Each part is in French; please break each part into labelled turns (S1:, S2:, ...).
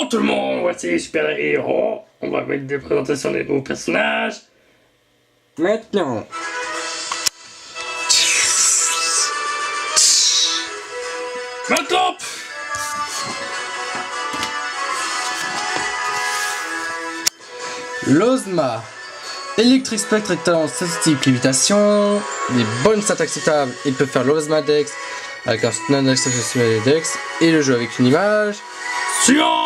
S1: Bonjour tout le monde, voici les super héros. On va mettre des présentations des nouveaux personnages. Maintenant. Maintenant.
S2: L'Ozma. Electric Spectre est talent statistique lévitation. Des bonnes stats acceptables. Il peut faire l'Ozma Dex avec un stand exceptionnel Dex. Et le jeu avec une image.
S1: Suivant.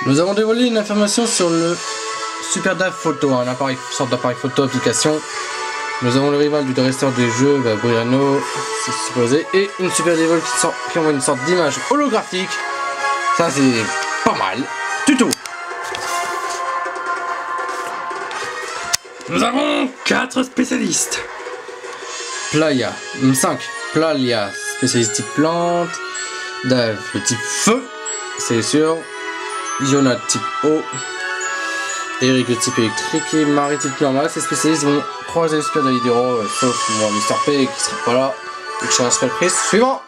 S2: Nous avons dévoilé une information sur le Super DAV Photo, un appareil, sorte d'appareil photo application. Nous avons le rival du dresseur des jeux, Briano, c'est supposé, et une Super Devil qui envoie une sorte d'image holographique. Ça c'est pas mal du tout.
S1: Nous avons 4 spécialistes.
S2: Playa, 5. Playa, spécialiste type plante. Dave, le type feu, c'est sûr. Yona, type eau. Eric, le type électrique. Et Marie, type normal. Ces spécialistes vont croiser le Super David Hero, sauf moi, Mr. P qui sera pas là. Et que je serai pas prise. Suivant.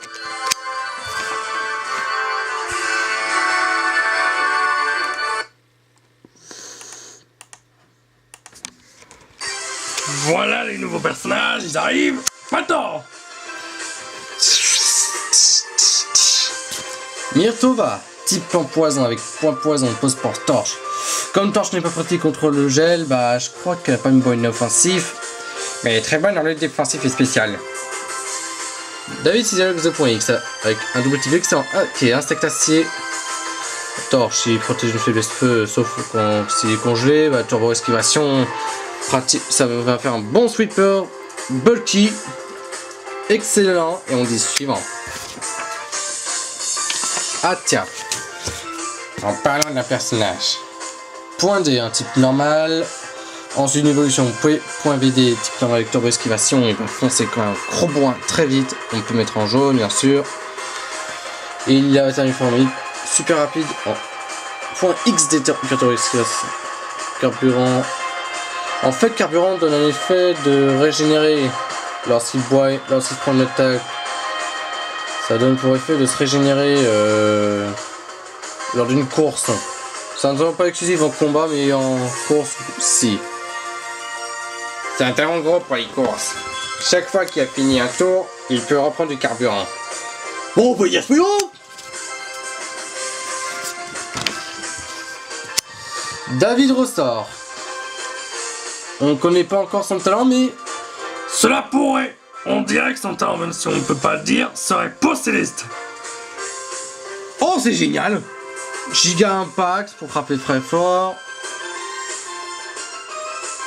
S1: Voilà les nouveaux personnages, ils arrivent maintenant.
S2: Myrtova, type plan poison avec point poison, pose pour torche. Comme torche n'est pas pratique contre le gel, bah je crois qu'elle n'a pas une bonne offensive, mais elle est très bonne en lutte défensive et spéciale. David Cisarox 2.x avec un double type excellent qui est insecte acier. Torche, il protège une faiblesse feu, sauf quand s'il est congelé, bah, turbo esquivation. Pratique, ça va faire un bon sweeper, bulky, excellent, et on dit suivant. Ah tiens, en parlant d'un personnage, point D, un type normal, ensuite une évolution, point VD, type normal avec turbo esquivation, il va foncer comme un gros boin très vite, on peut mettre en jaune bien sûr, et il a une forme super rapide, en point XD, turbo esquivation, carburant. En fait, carburant donne un effet de régénérer lorsqu'il boit, lorsqu'il prend une attaque. Ça donne pour effet de se régénérer lors d'une course. Ça ne sera pas exclusif en combat, mais en course, si. C'est un talent gros pour les courses. Chaque fois qu'il a fini un tour, il peut reprendre du carburant.
S1: Bon, on peut y suivant.
S2: David ressort. On ne connaît pas encore son talent, mais
S1: Cela pourrait. On dirait que son talent, même si on ne peut pas le dire, serait peau céleste.
S2: oh c'est génial. Giga Impact pour frapper très fort.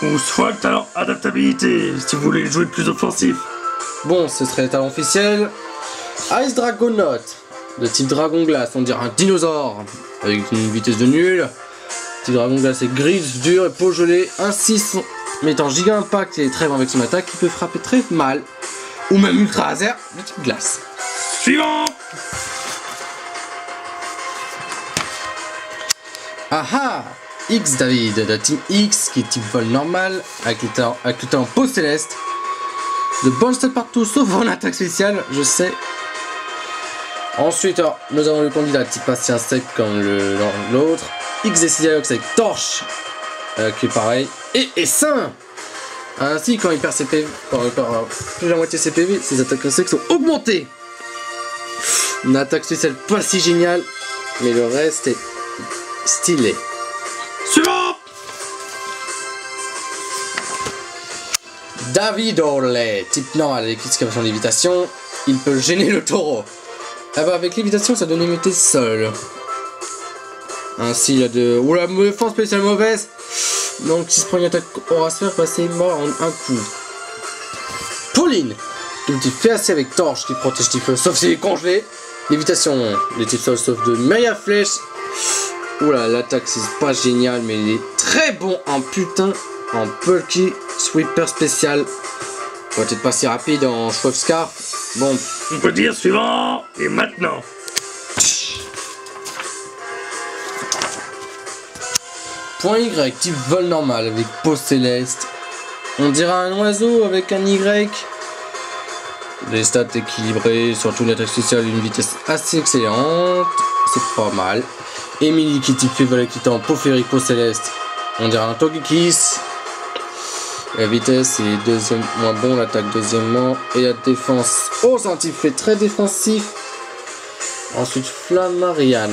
S1: Ou soit le talent adaptabilité, si vous voulez jouer plus offensif.
S2: Bon, ce serait le talent officiel. Ice Dragonaut, de type Dragon Glace, on dirait un dinosaure, avec une vitesse de nul. Type Dragon Glace est gris, dur et peau gelée. Ainsi, mettant Giga Impact et très bon avec son attaque, il peut frapper très mal. Ou même Ultra Laser de type glace.
S1: Suivant.
S2: Aha, X David, de Team X, qui est type vol normal, avec le talent peau céleste. De bonnes stats partout, sauf en attaque spéciale, je sais. Ensuite, alors, nous avons le candidat type ancien sec comme l'autre. X Decidox avec torche, qui est pareil. Et sain. Ainsi, quand il perd ses PV, plus de la moitié ses PV, ses attaques secs sont augmentées. Une attaque spéciale pas si géniale, mais le reste est stylé.
S1: Suivant.
S2: David Orley, type normal avec excavation lévitation, il peut gêner le taureau. Ah bah avec lévitation ça donne immunité seul. Ainsi il a de... Oula, défense spéciale mauvaise. Donc s'il se prend une attaque aura sphère, bah c'est mort en un coup. Pauline, tout type fait assez avec torche qui protège type feu, sauf s'il est congelé. Lévitation, les types sol sauf de méga flèche. Oula, l'attaque c'est pas génial, mais il est très bon en putain en bulky sweeper spécial. Peut-être pas si rapide en Schwab Scarf. Bon,
S1: On peut dire suivant. Et maintenant.
S2: point Y, type vol normal avec peau céleste. On dirait un oiseau avec un Y. Des stats équilibrées, surtout une attaque spéciale et une vitesse assez excellente. C'est pas mal. Emily qui est type Fée qui est en peau féerique, peau céleste. On dirait un Togekiss. La vitesse est deuxième moins bon, l'attaque deuxièmement. Et la défense. Oh, c'est un type fait très défensif. Ensuite, Flammarian.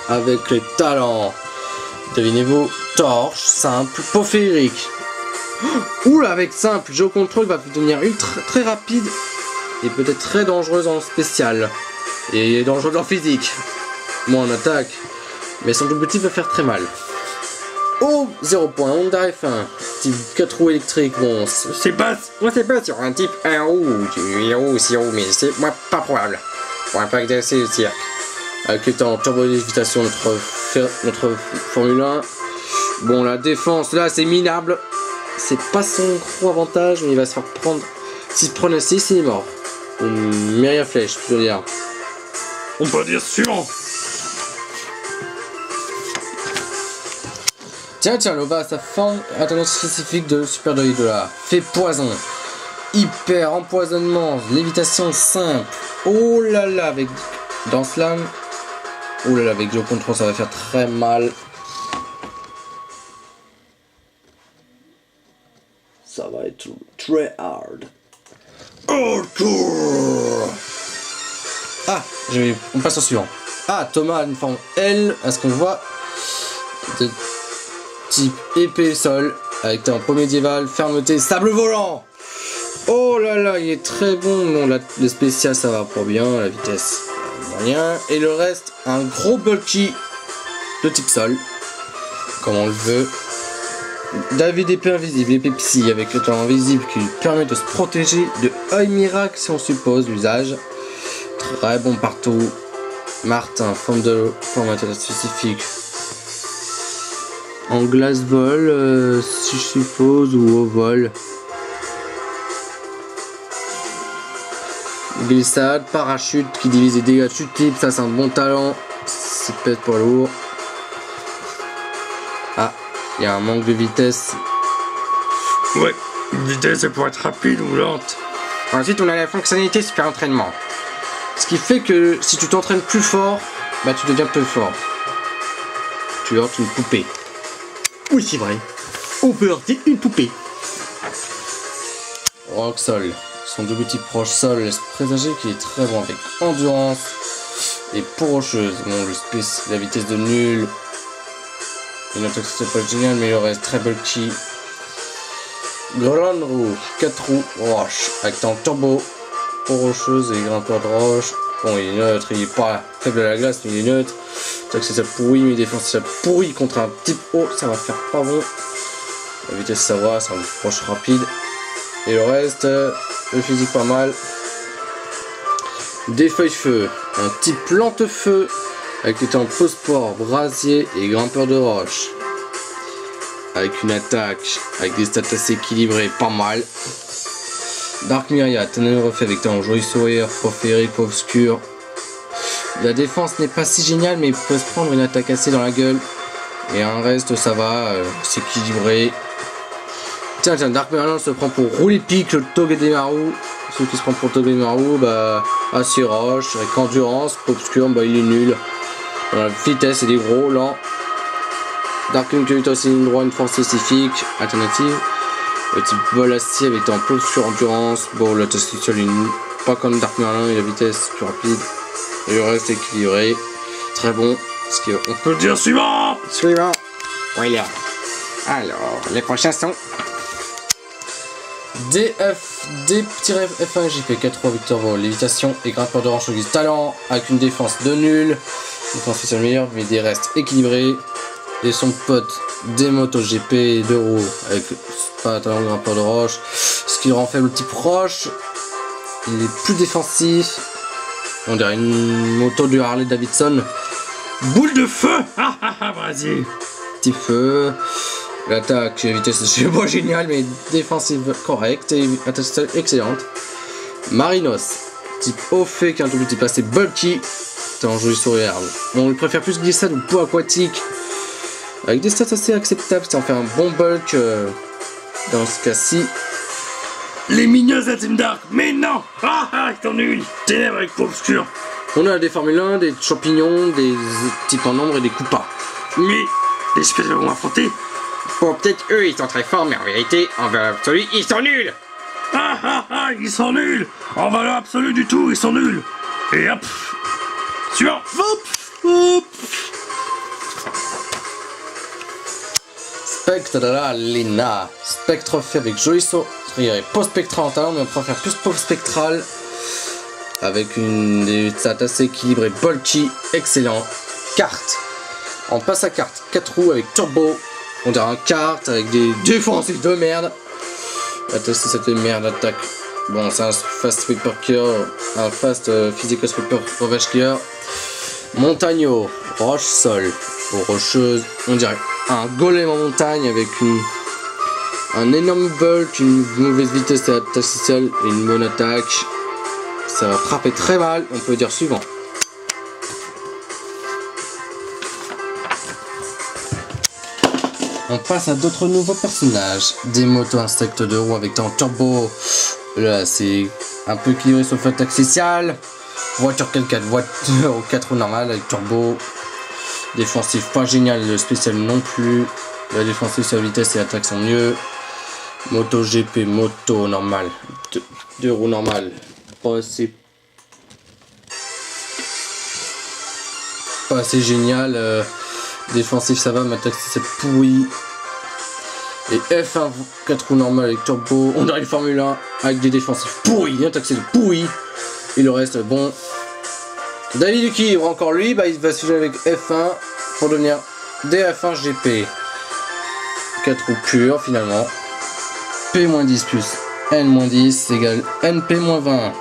S2: Avec les talents. Devinez-vous, torche, simple, peau féerique. Oula, avec simple, jeu contrôle va devenir ultra très rapide et peut-être très dangereuse en spécial. Et dangereuse en physique. Moins en attaque. Mais son double type va faire très mal. Oh, 0 point, Honda F1. Type 4 roues électriques, bon, c'est pas sur un type 1 roue, 8 roues, 6 roues, mais c'est moi pas probable. Pour un pack d'essai le cirque. Avec le temps turbo lévitation, notre Formule 1. Bon, la défense, là, c'est minable. C'est pas son gros avantage, mais il va se faire prendre. S'il se prend un 6, il est mort. Une myriade flèche, je veux dire.
S1: On peut dire suivant.
S2: Tiens, Lova, sa forme a tendance spécifique de Super Doidola. Fait poison. Hyper empoisonnement. Lévitation simple. Oh là là, avec Danse Lame. Oh là là, avec Joe Control, ça va faire très mal. Ça va être très hard. Hardcore. Ah, on passe au suivant. Ah, Thomas a une forme L, à ce qu'on voit. De type épée sol, avec un pot médiéval, fermeté, sable volant. Oh là là, il est très bon. Non, le spécial, ça va pas bien. La vitesse, moyen. Et le reste, un gros bulky de type sol, comme on le veut. David épée invisible, épée psy avec le temps invisible qui lui permet de se protéger de œil miracle si on suppose l'usage. Très bon partout. Martin, forme spécifique. En glace vol, si je suppose, ou au vol. Glissade, parachute qui divise les dégâts de chute type, ça c'est un bon talent. C'est peut-être pas lourd. Ah. Il y a un manque de vitesse.
S1: Ouais, vitesse pour être rapide ou lente.
S2: Ensuite, on a la fonctionnalité super entraînement. Ce qui fait que si tu t'entraînes plus fort, bah tu deviens plus fort. Tu heurtes une poupée. Oui, c'est vrai. On peut heurter une poupée. Rock Sol. Son double type proche sol laisse présager qu'il est très bon avec endurance et peau rocheuse. Bon, la vitesse de nul. Une attaque c'est pas génial, mais il reste très bulky. Grande roue, 4 roues, roche, avec temps turbo, peau rocheuse et grimpeur de roche. Bon, il est neutre, il est pas faible à la glace, mais il est neutre. Attaque c'est ça pourri, mais défense c'est ça pourri contre un type haut, ça va faire pas bon. La vitesse ça va, c'est un roche rapide. Et le reste, le physique pas mal. Des feuilles feu, un type plante feu. Avec les temps post-sport, brasier et grimpeur de roche. Avec une attaque, avec des stats assez équilibrées, pas mal. Dark Myriad, ténèbres refait avec temps joli sourire, peau féerique, peau obscure. La défense n'est pas si géniale, mais il peut se prendre une attaque assez dans la gueule. Et un reste, ça va, c'est équilibré. Tiens, Dark Myriad se prend pour rouler pique, le Togedemaru. Ceux qui se prennent pour Togedemaru, bah, assez roche, avec endurance, peau obscure, bah, il est nul. La vitesse et des gros lents. Darkwing qui a aussi une droit une force spécifique alternative. Le type vol acier avec un peu sur endurance. Bon, la texture est pas comme Dark Merlin et la vitesse plus rapide. Et le reste équilibré. Très bon. Ce qui on peut dire suivant. Suivant. Oui là. Alors, les prochains sont D-F-1 JP 4 Victor Vol, lévitation et grimpeur de roche au guise talent avec une défense de nul. Défense spéciale meilleure, mais des restes équilibrés. Et son pote Demoto GP 2 roues avec pas talent grimpeur de roche. Ce qui le rend faible le type roche. Il est plus défensif. On dirait une moto de Harley Davidson.
S1: Boule de feu. Ah ah ah, vas-y.
S2: Type feu. L'attaque, la vitesse c'est pas génial, mais défensive correcte et attaque excellente. Marinos, type au fait qui a un double type assez bulky. C'est un joli sourire. On le préfère plus glissade ou peau aquatique. Avec des stats assez acceptables, c'est en fait un bon bulk dans ce cas-ci.
S1: Les minions de la Team Dark. Mais non. Ils sont nuls. Ténèbres avec peau obscure.
S2: On a des Formule 1, des champignons, des types en nombre et des coupas.
S1: Mais les super vont affronter.
S3: Bon, peut-être eux ils sont très forts, mais en vérité, en valeur absolue, ils sont nuls.
S1: Ils sont nuls. En valeur absolue du tout, ils sont nuls. Et hop. Suivant. Hop.
S2: Spectre de la Lena. Spectre fait avec joli saut. Il y aurait post-spectral en talent, mais on préfère plus post-spectral. Avec des stats assez équilibrées. Bulky, excellent. Carte. On passe à carte. 4 roues avec turbo. On dirait un kart avec des défensifs de merde. Attends, si c'était merde attaque. Bon, c'est un fast sweeper cure. Un fast physical sweeper sauvage cure. Montagno. Roche-sol. Rocheuse. On dirait un golem en montagne avec un énorme bulk, une mauvaise vitesse à attaque spéciale et une bonne attaque. Ça va frapper très mal, on peut dire suivant. On passe à d'autres nouveaux personnages. Des motos insectes de roues avec temps turbo. Là c'est un peu équilibré sauf attaque spéciale. Voiture 4x4, voiture au 4 roues normales avec turbo. Défensif pas génial, le spécial non plus. La défensive sur la vitesse et l'attaque sont mieux. Moto GP, moto normale. Deux roues normales. Pas assez génial. Défensif ça va, mais attaque c'est pourri. Et F1 4 roues normales avec turbo. On dirait une Formule 1 avec des défensifs pourris. Attaque c'est pourri. Et le reste bon. David Lucky, encore lui, il va se fusionner avec F1 pour devenir DF1 GP. 4 roues pures finalement. P-10 plus N-10 égale NP-20.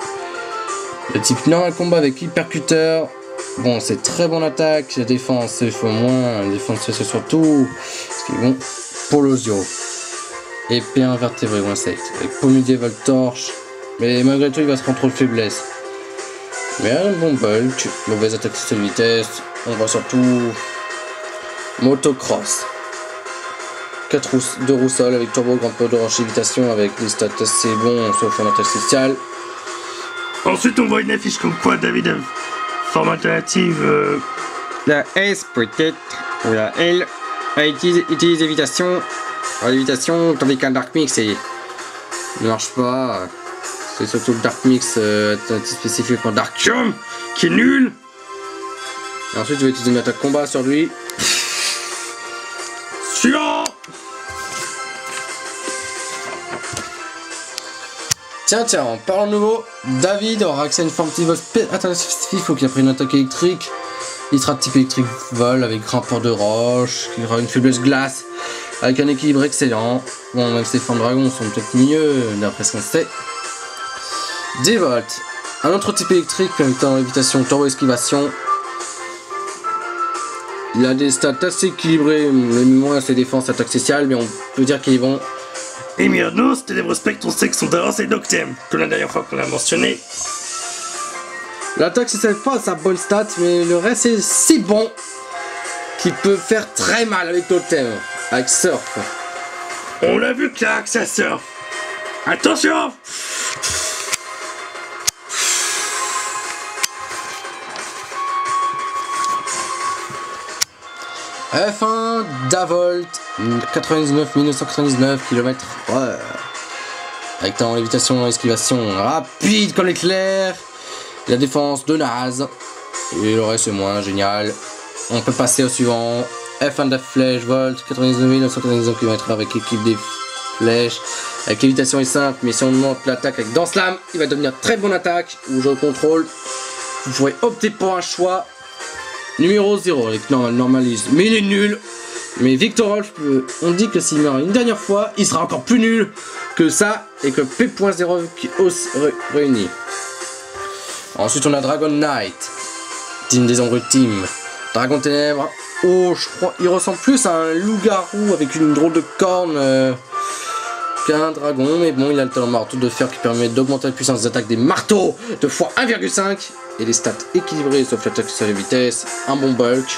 S2: Le type normal combat avec hypercuteur. Bon, c'est très bonne attaque. La défense, il faut moins. La défense, c'est surtout ce qui est bon pour l'osio. Épée invertébré ou insecte. Avec peau médiévale torche. Mais malgré tout, il va se prendre trop de faiblesse. Mais un bon bulk. Mauvaise attaque sur vitesse. On voit surtout motocross. 2 roues sol avec turbo, grand peu de lévitation avec des stats assez bons sauf en attaque spéciale.
S1: Ensuite on voit une affiche comme quoi David a forme alternative.
S3: La S peut-être, ou la L, utilise lévitation. Alors, lévitation, tandis qu'un Dark Mix ne marche pas. C'est surtout le Dark Mix spécifique en Dark Chum qui est nul.
S2: Et ensuite je vais utiliser une attaque combat sur lui.
S1: Suivant.
S2: Tiens, en parlant de nouveau, David aura accès à une forme spécifique, faut qu'il a pris une attaque électrique. Il sera de type électrique vol avec grimpeur de roche, qui aura une faiblesse glace, avec un équilibre excellent. Bon, même ses formes dragons sont peut-être mieux, d'après ce qu'on sait. Dévolt, un autre type électrique, avec en lévitation, turbo esquivation. Il a des stats assez équilibrés, moins ses défenses, attaque spéciale, mais on peut dire qu'il est bon.
S1: Et Myrnos, Ténèbres Spectre, on sait que sont d'avance et Noctem, comme la dernière fois qu'on l'a mentionné.
S2: L'attaque c'est pas sa bonne stat, mais le reste c'est si bon qu'il peut faire très mal avec Noctem, avec Surf.
S1: On l'a vu qu'il a accès à Surf. Attention.
S2: F1 Davolt 99 1999 km. Ouais. Avec temps lévitation, esquivation rapide comme l'éclair. La défense de naze. Et le reste c'est moins génial. On peut passer au suivant. F1 Death Flèche Volt 99 999 km avec équipe des flèches. Avec lévitation est simple, mais si on monte l'attaque avec Dance Lame, il va devenir très bonne attaque ou jeu de contrôle. Vous pourrez opter pour un choix. Numéro 0 avec normalise, mais il est nul. Mais Victor Rolf, on dit que s'il meurt une dernière fois, il sera encore plus nul que ça et que P.0 qui ose réunit. Ensuite on a Dragon Knight, team des ombres team. Dragon Ténèbres, oh je crois, il ressemble plus à un loup-garou avec une drôle de corne qu'un dragon, mais bon il a le talent marteau de fer qui permet d'augmenter la puissance d'attaque des marteaux de fois 1,5 et les stats équilibrées sauf l'attaque sur la vitesse, un bon bulk.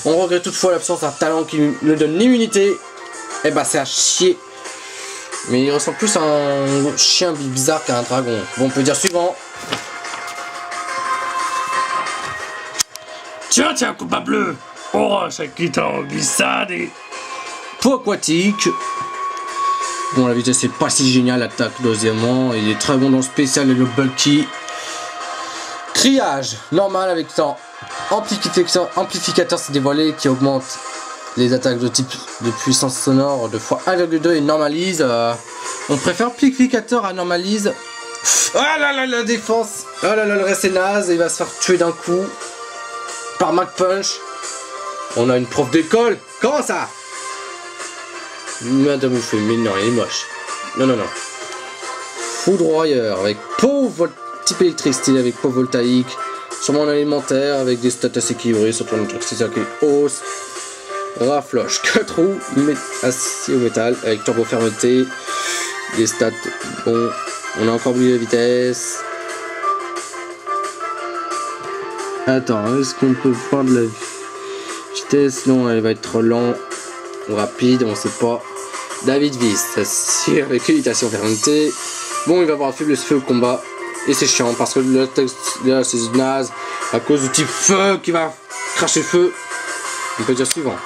S2: On regrette toutefois l'absence d'un talent qui ne donne l'immunité, et bah c'est à chier. Mais il ressemble plus à un chien bizarre qu'à un dragon. Bon, on peut dire suivant.
S1: Tiens, combat bleu. Roche avec qui en glissade et...
S2: Peau aquatique. Bon, la vitesse c'est pas si génial, l'attaque deuxièmement. Il est très bon dans le spécial et le bulky. Criage, normal avec temps. Amplificateur s'est dévoilé qui augmente les attaques de type de puissance sonore de fois 1,2 et normalise. On préfère amplificateur à normalise. Ah là là, la défense. Ah là là, le reste est naze. Il va se faire tuer d'un coup par Mac Punch. On a une prof d'école. Comment ça? Madame Oufé, mais non, il est moche. Non. Foudroyeur avec type électricité avec peau voltaïque. Sûrement un élémentaire avec des stats assez équilibrés, surtout un truc qui hausse. Rafloche, 4 roues, acier au métal avec turbo fermeté. Des stats, bon, on a encore oublié la vitesse. Attends, est-ce qu'on peut prendre la vitesse? Non, elle va être trop lente ou rapide, on sait pas. David Viss, acier avec évitation fermeté. Bon, il va avoir un faible feu au combat. Et c'est chiant parce que le texte là c'est naze à cause du type feu qui va cracher le feu. On peut dire suivant.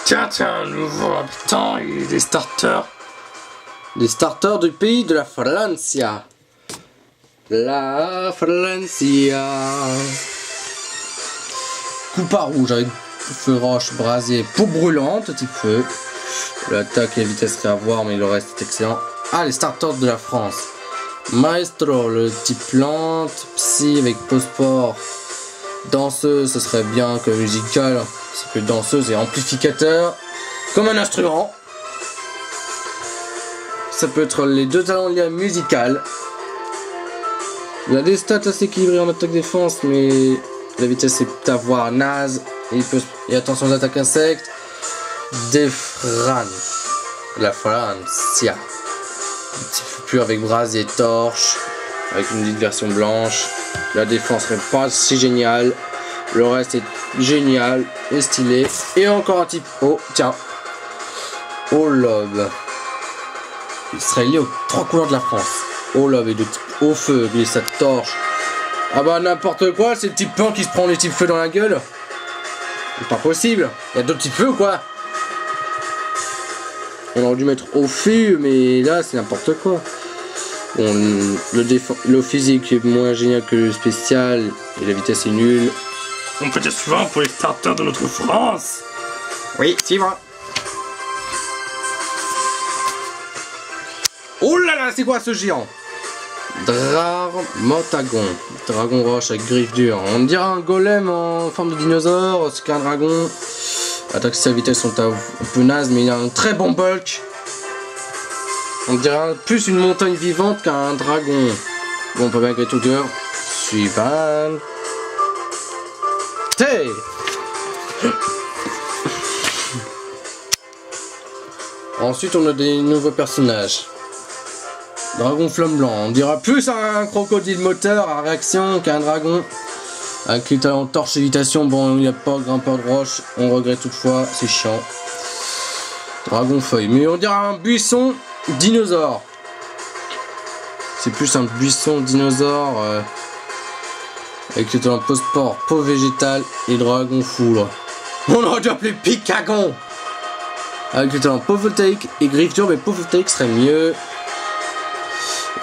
S1: Tiens, nouveau habitant et des starters.
S2: Des starters du pays de la Francia. La Francia. Coupa rouge avec feu roche, brasier, peau brûlante, type feu. L'attaque et la vitesse serait à voir, mais le reste est excellent. Ah, les starters de la France. Maestro, le type plante. Psy avec post-sport. Danseuse, ce serait bien que musical. C'est que danseuse et amplificateur. Comme un instrument. Ça peut être les deux talents liés à musical. Il a des stats assez équilibrés en attaque défense, mais la vitesse est à voir naze. Et attention aux attaques insectes. Defran, la Francia. Un petit peu plus avec brasier torche, avec une petite version blanche. La défense serait pas si géniale. Le reste est génial et stylé. Et encore un type haut, tiens. Au lobe. Il serait lié aux 3 couleurs de la France. Au lobe et de type au feu, glissade torche. Ah bah n'importe quoi, c'est le type pan qui se prend les types feu dans la gueule. C'est pas possible. Il y a d'autres types feu ou quoi? On aurait dû mettre au feu, mais là c'est n'importe quoi. Bon, le physique est moins génial que le spécial et la vitesse est nulle.
S1: On peut dire suivant pour les starters de notre France.
S3: Oui, suivant.
S2: Oh là là, c'est quoi ce géant? Motagon. Dragon roche avec griffe dure. On dirait un golem en forme de dinosaure, c'est qu'un dragon. Attaque et sa vitesse sont un peu naze, mais il a un très bon bulk. On dirait plus une montagne vivante qu'un dragon. Bon, pas malgré tout dire. Suivant. Hey. Ensuite, on a des nouveaux personnages. Dragon flamme blanc. On dira plus un crocodile moteur à réaction qu'un dragon. Avec les talents torche évitation, bon, il n'y a pas grimpeur de roche, on regrette toutefois, c'est chiant. Dragon feuille, mais on dirait un buisson dinosaure. C'est plus un buisson dinosaure avec les talents post-sport, peau végétale et dragon foudre. On aurait dû appeler Picagon. Avec les talents peau voltaïque et griffe dure, mais peau voltaïque serait mieux.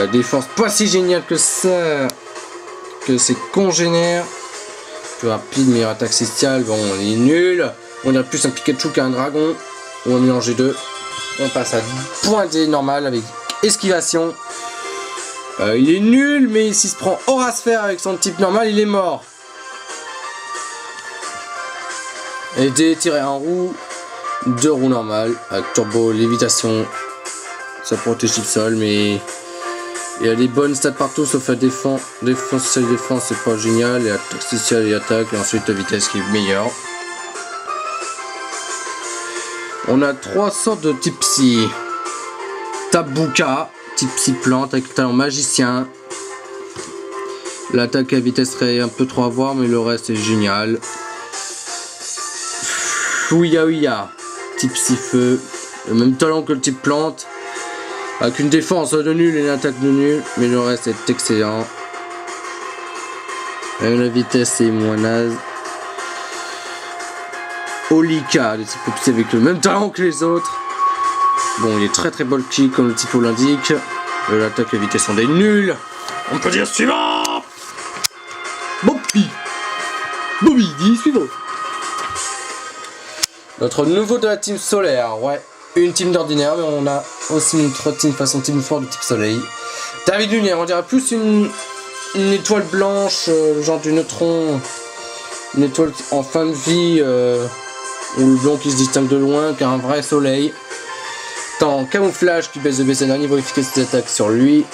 S2: La défense pas si géniale que ça, que ses congénères. Plus rapide, meilleure attaque spéciale, bon on est nul. On a plus un Pikachu qu'un dragon. On va mélanger deux. On passe à pointé normal avec esquivation. Il est nul, mais s'il se prend aura sphère avec son type normal, il est mort. Et tiré en roue, 2 roues normales avec turbo lévitation. Ça protège le sol, mais il y a des bonnes stats partout sauf la défense. Défense c'est pas génial. Et attaque spéciale et attaque. Et ensuite la vitesse qui est meilleure. On a 3 sortes de type psy. Tabuka, type psy plante avec le talent magicien. L'attaque à la vitesse serait un peu trop à voir, mais le reste est génial. Ouya. type Psy-Feu. Le même talent que le type Plante. Avec une défense de nul et une attaque de nul. Mais le reste est excellent. Avec la vitesse est moins naze. Olika, le type Psy avec le même talent que les autres. Bon, il est très bulky comme le typo l'indique. L'attaque et la vitesse sont des nuls.
S1: On peut dire suivant.
S2: Bobby, dis suivant. Notre nouveau de la team solaire, ouais. Une team d'ordinaire, mais on a aussi notre team façon team fort de type soleil. David Lumière, on dirait plus une étoile blanche, genre du neutron. Une étoile en fin de vie, ou le blanc qui se distingue de loin, qu'un vrai soleil. Tant camouflage qui baisse de baisser d'un niveau efficacité d'attaque sur lui.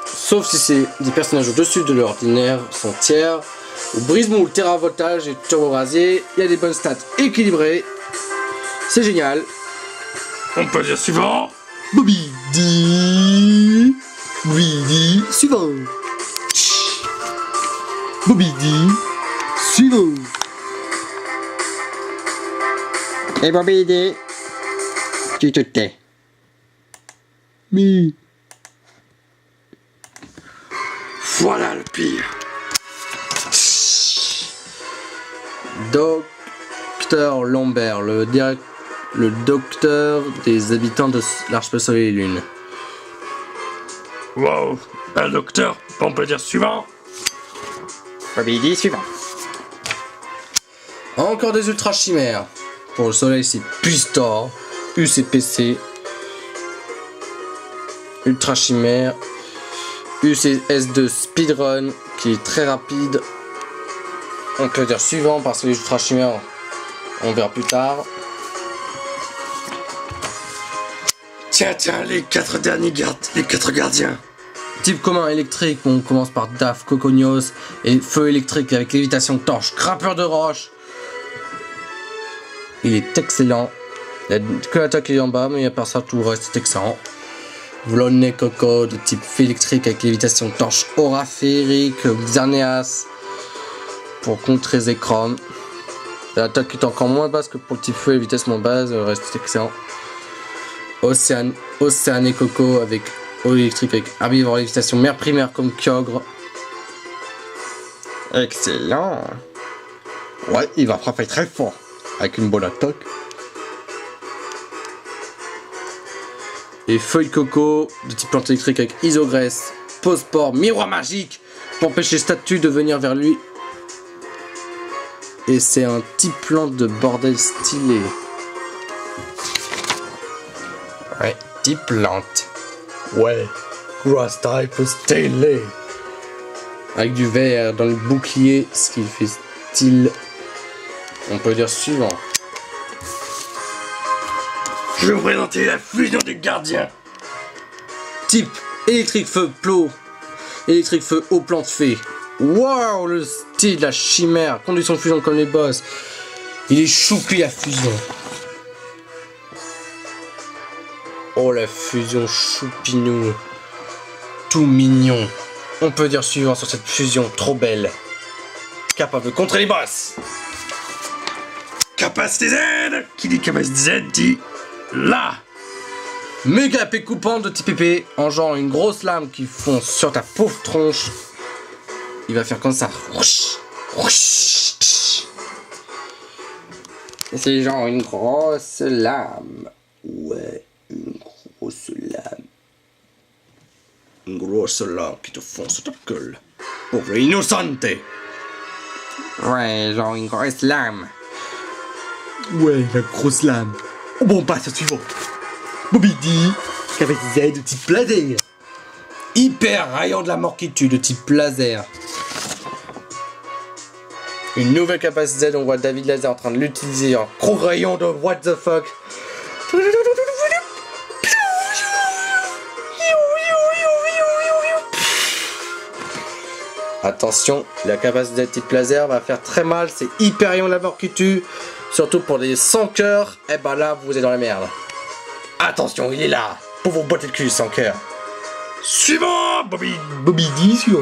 S2: Sauf si c'est des personnages au-dessus de l'ordinaire, son tiers. Ou brise-moule, terravotage et turbo rasier. Il y a des bonnes stats équilibrées. C'est génial.
S1: On peut dire suivant.
S2: Bobby dit suivant. Bobby dit suivant.
S3: Et Bobby dit... Tu te tais.
S2: Mais...
S1: Voilà le pire.
S2: Docteur Lambert, le docteur des habitants de l'archipel Soleil et Lune.
S1: Wow, un docteur, on peut dire suivant.
S3: Bobby dit suivant.
S2: Encore des ultra chimères. Pour le Soleil, c'est Pustor, UCPC, ultra chimère, UCS2 speedrun qui est très rapide. On peut dire suivant parce que les ultra chimères, on verra plus tard.
S1: Tiens, les 4 derniers gardiens.
S2: Type commun électrique, on commence par Daf, Coconios et feu électrique avec lévitation torche, grimpeur de roche. Il est excellent. Il n'y a que l'attaque qui est en bas, mais à part ça, tout le reste est excellent. Vlonne Coco de type feu électrique avec lévitation torche, aura féerique, Xerneas pour contrer les écrans. L'attaque est encore moins basse que pour le type feu et vitesse moins basse, le reste est excellent. Océane Coco avec eau électrique avec herbivore lévitation mer primaire comme Kyogre.
S3: Excellent. Ouais, il va frapper très fort. Avec une bonne attaque.
S2: Et feuille coco de type plante électrique avec isogresse, pospore, miroir magique pour empêcher statue de venir vers lui. Et c'est un type plante de bordel stylé.
S3: Ouais, type plante.
S2: Ouais, grass type stylé. Avec du vert dans le bouclier, ce qui fait style. On peut dire suivant.
S1: Je vais vous présenter la fusion des gardiens.
S2: Type électrique feu plot. Électrique feu eau plante fée. Waouh, le style, la chimère. Conduction de fusion comme les boss. Il est choupi la fusion. Oh la fusion choupinou. Tout mignon. On peut dire suivant sur cette fusion trop belle. Capable de contrer les boss.
S1: Capacité Z. Qui dit capacité Z dit là.
S2: Méga épée coupante de type épée, en genre une grosse lame qui fonce sur ta pauvre tronche. Il va faire comme ça.
S3: C'est genre une grosse lame.
S2: Ouais, une grosse lame. Une grosse lame qui te fonce sur ta gueule. Pauvre innocente.
S3: Ouais, genre une grosse lame.
S2: Ouais, la grosse lame. Bon, on passe au suivant. Bobby dit capacité de type laser. Hyper rayon de la mort qui tue de type laser. Une nouvelle capacité, on voit David Laser en train de l'utiliser en gros rayon de what the fuck. Attention, la capacité de type laser va faire très mal, c'est hyper rayon de la mort qui tue. Surtout pour les 100 cœurs, et ben là vous êtes dans la merde. Attention, il est là, pour vous botter le cul 100 cœurs.
S1: Suivant, Bobby.
S2: Bobby dit suivant.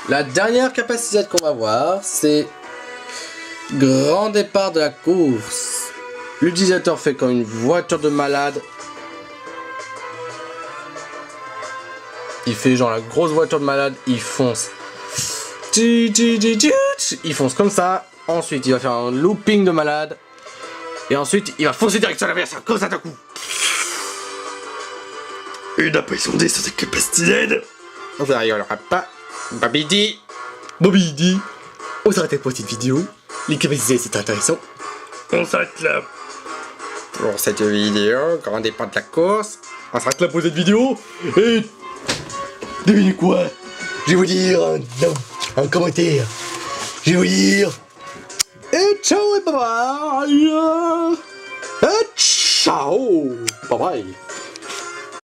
S2: La dernière capacité qu'on va voir, c'est Grand départ de la course. L'utilisateur fait comme une voiture de malade. Il fait genre la grosse voiture de malade, il fonce. Il fonce comme ça. Ensuite, il va faire un looping de malade. Et ensuite, il va foncer direct sur l'adversaire, comme ça d'un coup.
S1: Une impression D sur ses capacités.
S3: On n'arrivera pas. Babidi.
S2: Bobby, on s'arrête pour cette vidéo. Les capacités, c'est intéressant.
S1: On s'arrête là.
S3: Pour cette vidéo, grand départ de la course.
S2: On s'arrête là pour cette vidéo. Et devinez quoi? Je vais vous dire un commentaire. Je vais vous dire. Et ciao et bye bye. Et ciao. Bye bye.